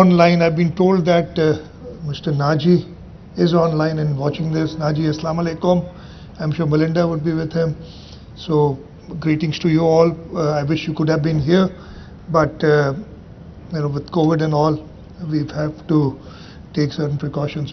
online I've been told that Mr. Naji is online and watching this. Naji, Assalamu alaikum. I'm sure Melinda would be with him. So greetings to you all. I wish you could have been here, but with COVID and all, we have to take certain precautions.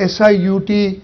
SIUT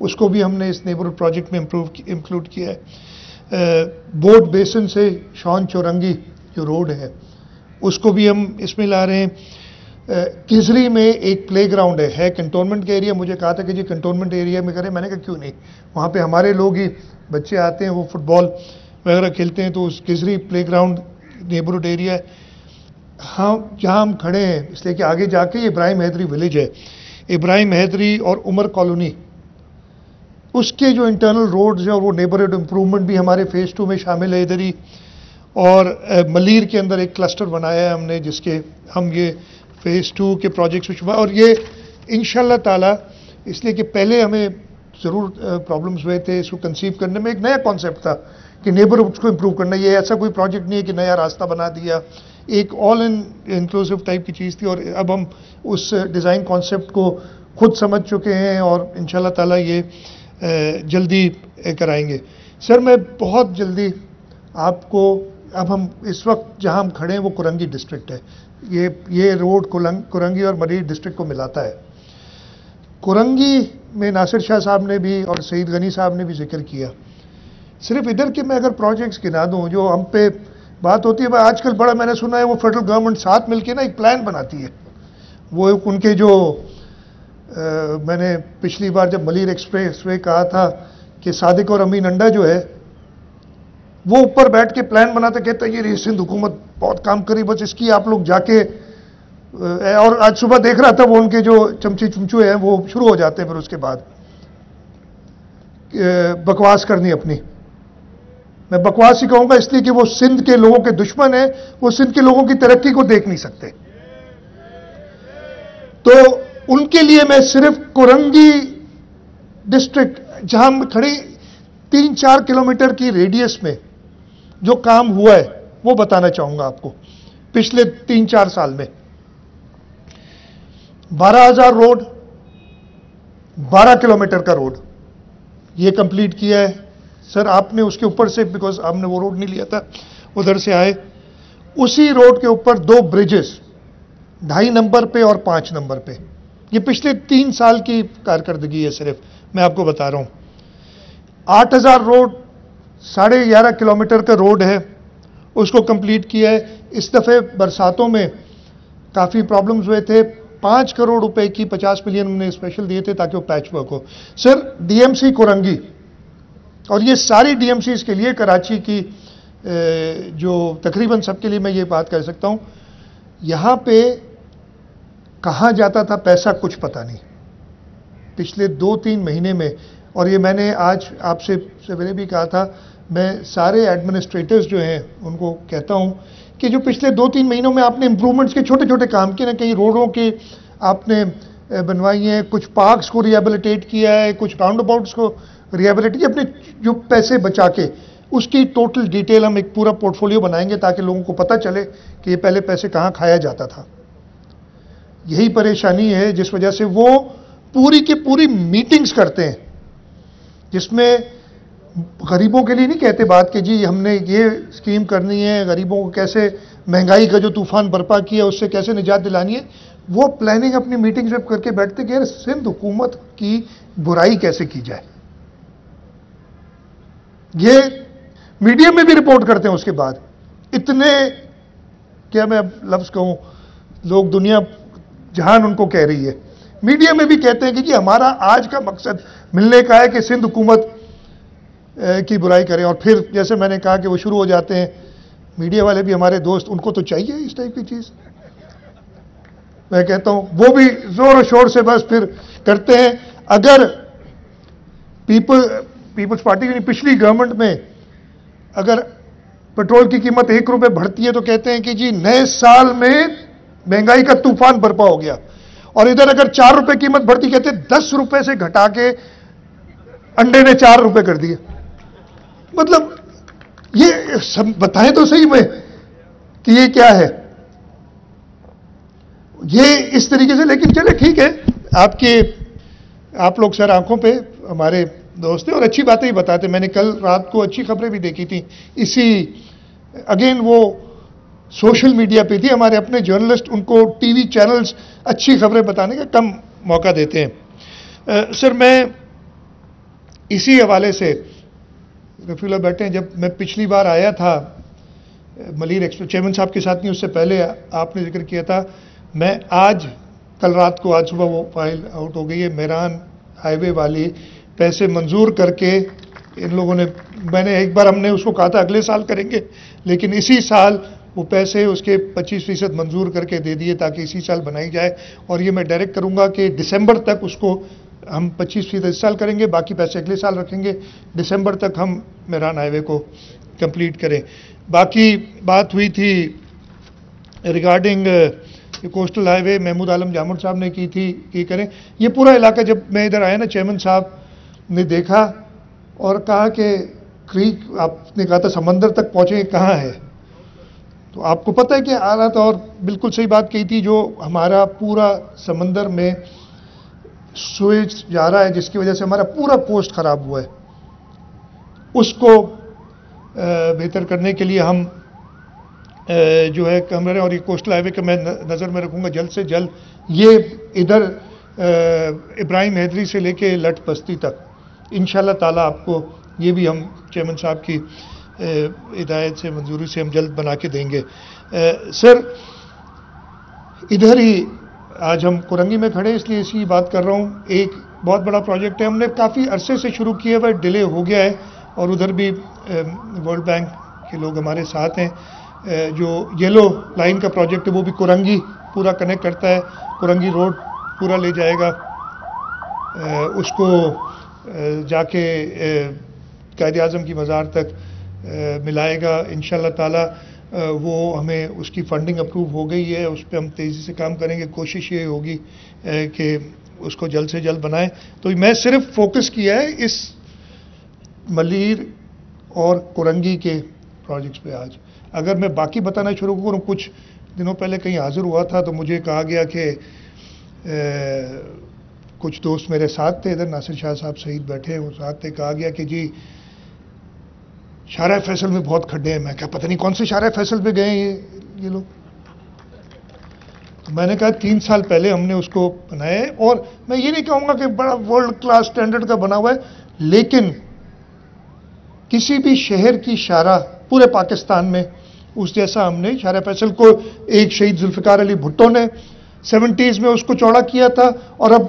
اس کو بھی ہم نے اس neighbourhood project میں include کیا ہے. Boat بیسن سے شان چورنگی جو روڈ ہے اس کو بھی ہم اس میں لا رہے ہیں. کیزری میں ایک پلے گراؤنڈ ہے کنٹونمنٹ کا ایریا. مجھے کہا تھا کہ جی کنٹونمنٹ ایریا میں کریں. میں نے کہا کیوں نہیں, وہاں پہ ہمارے لوگ ہی بچے آتے ہیں, وہ فٹ بال وغیرہ کھیلتے ہیں, تو اس کیزری پلے گراؤنڈ نیبرہڈ ایریا ہے. ہاں جہاں ہم کھڑے ہیں اس لیے کہ آگے جا کے یہ ابراہیم حیدری ولیج ہے. ابراہیم حیدری اور عمر کالونی اس کے جو انٹرنل روڈز ہیں اور وہ نیبرہڈ امپروومنٹ بھی ہمارے فیز 2 میں شامل ہے ادھر ہی. اور ملیر کے اندر ایک کلسٹر بنایا ہے ہم نے جس کے ہم یہ فیز 2 کے پروجیکٹس میں, اور یہ انشاءاللہ تعالی اس لیے کہ پہلے ہمیں ضرور پرابلمز ہوئے تھے اس کو کنسیو کرنے میں. ایک نیا کانسیپٹ تھا کہ نیبرہڈ کو امپروو کرنا. یہ ایسا کوئی پروجیکٹ نہیں ہے کہ نیا راستہ بنا دیا, ایک آل انکلوسیو ٹائپ کی چیز تھی. اور اب ہم اس ڈیزائن کانسیپٹ کو خود سمجھ چکے ہیں اور انشاءاللہ تعالی یہ جلدی کرائیں گے. سر میں بہت جلدی آپ کو, اب ہم اس وقت جہاں ہم کھڑے ہیں وہ کرنگی ڈسٹرکٹ ہے. یہ روڈ کرنگی اور ملیر ڈسٹرکٹ کو ملاتا ہے. کرنگی میں ناصر شاہ صاحب نے بھی اور سعید غنی صاحب نے بھی ذکر کیا. صرف ادھر کے میں اگر پروجیکٹس گنا دوں جو ہم پہ بات ہوتی ہے, آج کل بڑا میں نے سنا ہے وہ فیڈرل گورنمنٹ ساتھ مل کے نا ایک پلان بناتی ہے. وہ ان کے جو میں نے پچھلی بار جب ملیر ایکسپریس وے کہا تھا کہ صادق اور امین انڈا جو ہے وہ اوپر بیٹھ کے پلان بناتا, کہتا ہے یہ سندھ حکومت بہت کام کری, بس اس کی آپ لوگ جا کے, اور آج صبح دیکھ رہا تھا وہ ان کے جو چمچو ہیں وہ شروع ہو جاتے ہیں پھر اس کے بعد بکواس کرنی اپنی. میں بکواس ہی کہوں گا اس لیے کہ وہ سندھ کے لوگوں کے دشمن ہیں, وہ سندھ کے لوگوں کی ترقی کو دیکھ نہیں سکتے. تو ان کے لیے میں صرف کرنگی ڈسٹرکٹ جہاں ہم کھڑے 3-4 کلومیٹر کی ریڈیس میں جو کام ہوا ہے وہ بتانا چاہوں گا آپ کو. پچھلے 3-4 سال میں 12,000 روڈ, 12 کلومیٹر کا روڈ یہ کمپلیٹ کیا ہے. سر آپ نے اس کے اوپر سے, بیکاز آپ نے وہ روڈ نہیں لیا تھا, ادھر سے آئے, اسی روڈ کے اوپر 2 بریجز 2.5 نمبر پہ اور 5 نمبر پہ. یہ پچھلے 3 سال کی کارکردگی ہے صرف, میں آپ کو بتا رہا ہوں. 8,000 روڈ 11.5 کلومیٹر کا روڈ ہے, اس کو کمپلیٹ کیا ہے. اس دفعہ برساتوں میں کافی پرابلمز ہوئے تھے, 5 کروڑ روپے کی 50 ملین ہم نے اسپیشل دیے تھے تاکہ وہ پیچ ورک ہو. سر ڈی ایم سی کرنگی اور یہ ساری ڈی ایم سیز کے لیے, کراچی کی جو تقریباً سب کے لیے میں یہ بات کر سکتا ہوں, یہاں پہ کہاں جاتا تھا پیسہ کچھ پتہ نہیں پچھلے 2-3 مہینے میں. اور یہ میں نے آج آپ سے پہلے بھی کہا تھا, میں سارے ایڈمنسٹریٹرز جو ہیں ان کو کہتا ہوں کہ جو پچھلے 2-3 مہینوں میں آپ نے امپرومنٹس کے چھوٹے چھوٹے کام کیے نا, کہیں روڈوں کے آپ نے بنوائی ہیں, کچھ پارکس کو ریہیبلیٹیٹ کیا ہے, کچھ راؤنڈ اباؤٹس کو ریہیبلیٹیٹ کیا, اپنے جو پیسے بچا کے اس کی ٹوٹل ڈیٹیل ہم ایک پورا پورٹ فولیو بنائیں گے تاکہ لوگوں کو پتہ چلے کہ یہ پہلے پیسے کہاں کھایا جاتا تھا. یہی پریشانی ہے جس وجہ سے وہ پوری کی پوری میٹنگز کرتے ہیں جس میں غریبوں کے لیے نہیں کہتے بات کہ جی ہم نے یہ اسکیم کرنی ہے, غریبوں کو کیسے مہنگائی کا جو طوفان برپا کیا اس سے کیسے نجات دلانی ہے. وہ پلاننگ اپنی میٹنگز میں کر کے بیٹھتے کہ سندھ حکومت کی برائی کیسے کی جائے. یہ میڈیا میں بھی رپورٹ کرتے ہیں. اس کے بعد اتنے کیا میں اب لفظ کہوں, لوگ دنیا جہان ان کو کہہ رہی ہے, میڈیا میں بھی کہتے ہیں کہ جی ہمارا آج کا مقصد ملنے کا ہے کہ سندھ حکومت کی برائی کریں. اور پھر جیسے میں نے کہا کہ وہ شروع ہو جاتے ہیں میڈیا والے بھی ہمارے دوست, ان کو تو چاہیے اس ٹائپ کی چیز. میں کہتا ہوں وہ بھی زور و شور سے بس پھر کرتے ہیں. اگر پیپلز پارٹی کی پچھلی گورنمنٹ میں اگر پیٹرول کی قیمت 1 روپے بڑھتی ہے تو کہتے ہیں کہ جی نئے سال میں مہنگائی کا طوفان برپا ہو گیا, اور ادھر اگر 4 روپے قیمت بڑھتی کہتے 10 روپے سے گھٹا کے انڈے نے 4 روپے کر دیے. مطلب یہ بتائیں تو صحیح میں کہ یہ کیا ہے یہ اس طریقے سے. لیکن چلے ٹھیک ہے, آپ لوگ سر آنکھوں پہ ہمارے دوست ہیں اور اچھی باتیں ہی بتاتے. میں نے کل رات کو اچھی خبریں بھی دیکھی تھیں اسی, اگین وہ سوشل میڈیا پہ تھی, ہمارے اپنے جرنلسٹ ان کو ٹی وی چینلز اچھی خبریں بتانے کا کم موقع دیتے ہیں. سر میں اسی حوالے سے رفیع اللہ بیٹھے ہیں، جب میں پچھلی بار آیا تھا ملیر ایکسپریس چیئرمین صاحب کے ساتھ نہیں، اس سے پہلے آپ نے ذکر کیا تھا، میں کل رات کو، آج صبح وہ فائل آؤٹ ہو گئی ہے، میران ہائی وے والی پیسے منظور کر کے ان لوگوں نے، میں نے ایک بار ہم نے اس کو کہا تھا اگلے سال کریں گے، لیکن اسی سال وہ پیسے اس کے 25% منظور کر کے دے دیے تاکہ اسی سال بنائی جائے، اور یہ میں ڈائریکٹ کروں گا کہ دسمبر تک اس کو ہم 25% اس سال کریں گے، باقی پیسے اگلے سال رکھیں گے، دسمبر تک ہم میران ہائی وے کو کمپلیٹ کریں۔ باقی بات ہوئی تھی ریگارڈنگ کوسٹل ہائی وے، محمود عالم جامر صاحب نے کی تھی کہ کریں، یہ پورا علاقہ جب میں ادھر آیا نا، چیئرمین صاحب نے دیکھا اور کہا کہ کریک، آپ نے کہا تھا سمندر تک پہنچے، کہاں ہے؟ تو آپ کو پتہ ہے کہ آ رہا تھا، اور بالکل صحیح بات کہی تھی، جو ہمارا پورا سمندر میں سویج جا رہا ہے جس کی وجہ سے ہمارا پورا کوسٹ خراب ہوا ہے، اس کو بہتر کرنے کے لیے ہم جو ہے کمرے، اور یہ کوسٹل ہائی وے کا میں نظر میں رکھوں گا جلد سے جلد، یہ ادھر ابراہیم حیدری سے لے کے لٹ بستی تک انشاءاللہ تعالیٰ آپ کو یہ بھی ہم چیئرمین صاحب کی ہدایت سے، منظوری سے ہم جلد بنا کے دیں گے۔ سر ادھر ہی آج ہم کورنگی میں کھڑے، اس لیے اسی بات کر رہا ہوں، ایک بہت بڑا پروجیکٹ ہے، ہم نے کافی عرصے سے شروع کیے ہوئے، ڈیلے ہو گیا ہے، اور ادھر بھی ورلڈ بینک کے لوگ ہمارے ساتھ ہیں۔ جو یلو لائن کا پروجیکٹ ہے وہ بھی کورنگی پورا کنیکٹ کرتا ہے، کورنگی روڈ پورا لے جائے گا، اس کو جا کے قائد اعظم کی مزار تک ملائے گا انشاءاللہ تعالی۔ وہ ہمیں اس کی فنڈنگ اپروو ہو گئی ہے، اس پہ ہم تیزی سے کام کریں گے، کوشش یہ ہوگی کہ اس کو جلد سے جلد بنائیں۔ تو میں صرف فوکس کیا ہے اس ملیر اور کورنگی کے پروجیکٹس پہ آج۔ اگر میں باقی بتانا شروع کروں، کچھ دنوں پہلے کہیں حاضر ہوا تھا تو مجھے کہا گیا کہ کچھ دوست میرے ساتھ تھے، ادھر ناصر شاہ صاحب شہید بیٹھے ہیں، وہ ساتھ تھے، کہا گیا کہ جی شارع فیصل میں بہت کھڈے ہیں۔ میں کہا پتہ نہیں کون سے شارع فیصل پہ گئے ہیں یہ لوگ۔ میں نے کہا 3 سال پہلے ہم نے اس کو بنایا ہے، اور میں یہ نہیں کہوں گا کہ بڑا ورلڈ کلاس سٹینڈرڈ کا بنا ہوا ہے، لیکن کسی بھی شہر کی شارع پورے پاکستان میں اس جیسا ہم نے شارع فیصل کو، ایک شہید ذوالفقار علی بھٹو نے 70s میں اس کو چوڑا کیا تھا، اور اب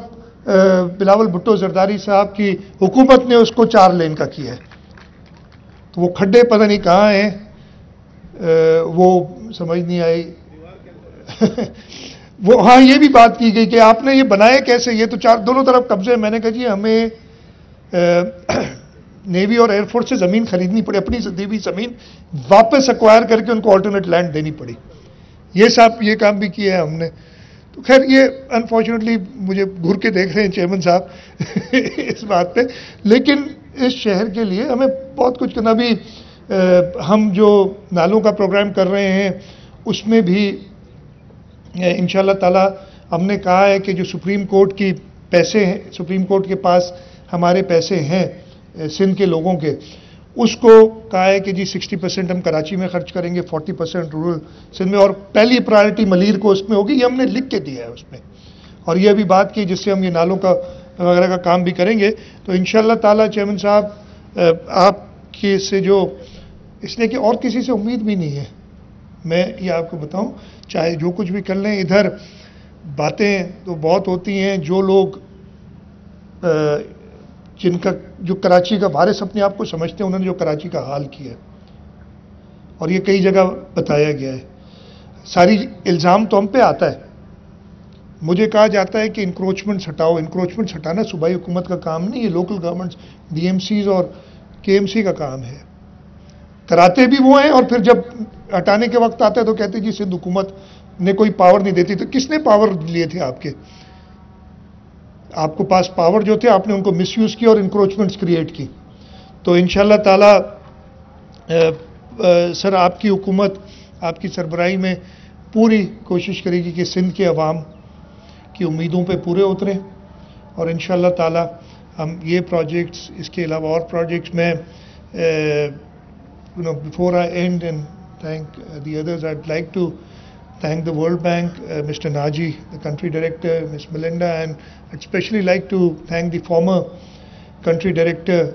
بلاول بھٹو زرداری صاحب کی حکومت نے اس کو 4 لین کا کیا ہے۔ تو وہ کھڈے پتہ نہیں کہاں ہیں، وہ سمجھ نہیں آئی۔ وہ ہاں یہ بھی بات کی گئی کہ آپ نے یہ بنائے کیسے، یہ تو دونوں طرف قبضے۔ میں نے کہا جی ہمیں نیوی اور ایئر فورس سے زمین خریدنی پڑی، اپنی دی ہوئی زمین واپس ایکوائر کر کے ان کو آلٹرنیٹ لینڈ دینی پڑی۔ یہ کام بھی کیا ہے ہم نے۔ تو خیر یہ انفارچونیٹلی مجھے گھر کے دیکھ رہے ہیں چیئرمین صاحب اس بات پہ، لیکن اس شہر کے لیے ہمیں بہت کچھ کرنا بھی۔ ہم جو نالوں کا پروگرام کر رہے ہیں اس میں بھی انشاءاللہ تعالی ہم نے کہا ہے کہ جو سپریم کورٹ کی پیسے ہیں، سپریم کورٹ کے پاس ہمارے پیسے ہیں سندھ کے لوگوں کے، اس کو کہا ہے کہ جی 60% ہم کراچی میں خرچ کریں گے، 40% رورل سندھ میں، اور پہلی پرائرٹی ملیر کو اس میں ہوگی، یہ ہم نے لکھ کے دیا ہے اس میں۔ اور یہ بھی بات کی جس سے ہم یہ نالوں کا وغیرہ کا کام بھی کریں گے۔ تو انشاءاللہ تعالی چیئرمین صاحب آپ کے سے جو، اس لیے کہ اور کسی سے امید بھی نہیں ہے، میں یہ آپ کو بتاؤں، چاہے جو کچھ بھی کر لیں، ادھر باتیں تو بہت ہوتی ہیں، جو لوگ جن کا جو کراچی کا وارث اپنے آپ کو سمجھتے ہیں، انہوں نے جو کراچی کا حال کیا ہے، اور یہ کئی جگہ بتایا گیا ہے، ساری الزام تو ہم پہ آتا ہے۔ مجھے کہا جاتا ہے کہ انکروچمنٹ ہٹاؤ، انکروچمنٹ ہٹانا صوبائی حکومت کا کام نہیں، یہ local governments, D M Cs اور کے ایم سی کا کام ہے۔ کراتے بھی وہ ہیں، اور پھر جب ہٹانے کے وقت آتا ہے تو کہتے ہیں جی سندھ حکومت نے کوئی پاور نہیں دیتی۔ تو کس نے پاور لیے تھے آپ کے؟ آپ کو پاس پاور جو تھے، آپ نے ان کو مس یوز کیا اور انکروچمنٹس کریٹ کی۔ تو انشاءاللہ تعالی سر آپ کی حکومت آپ کی سربراہی میں پوری کوشش کرے گی کہ سندھ کے عوام کی امیدوں پہ پورے اتریں، اور انشاءاللہ تعالی ہم یہ پروجیکٹس، اس کے علاوہ اور پروجیکٹس میں before I end and thank the others, I'd like to thank the World Bank, Mr. Naji, the country director, Ms. Melinda, and I'd especially like to thank the former country director,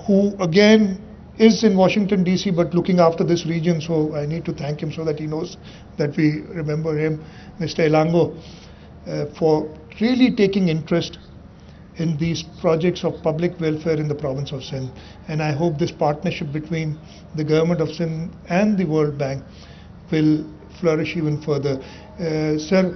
who again is in Washington DC but looking after this region, so I need to thank him so that he knows that we remember him, Mr. Elango, for really taking interest in these projects of public welfare in the province of Sindh. And I hope this partnership between the government of Sindh and the World Bank will flourish even further. Sir,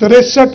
63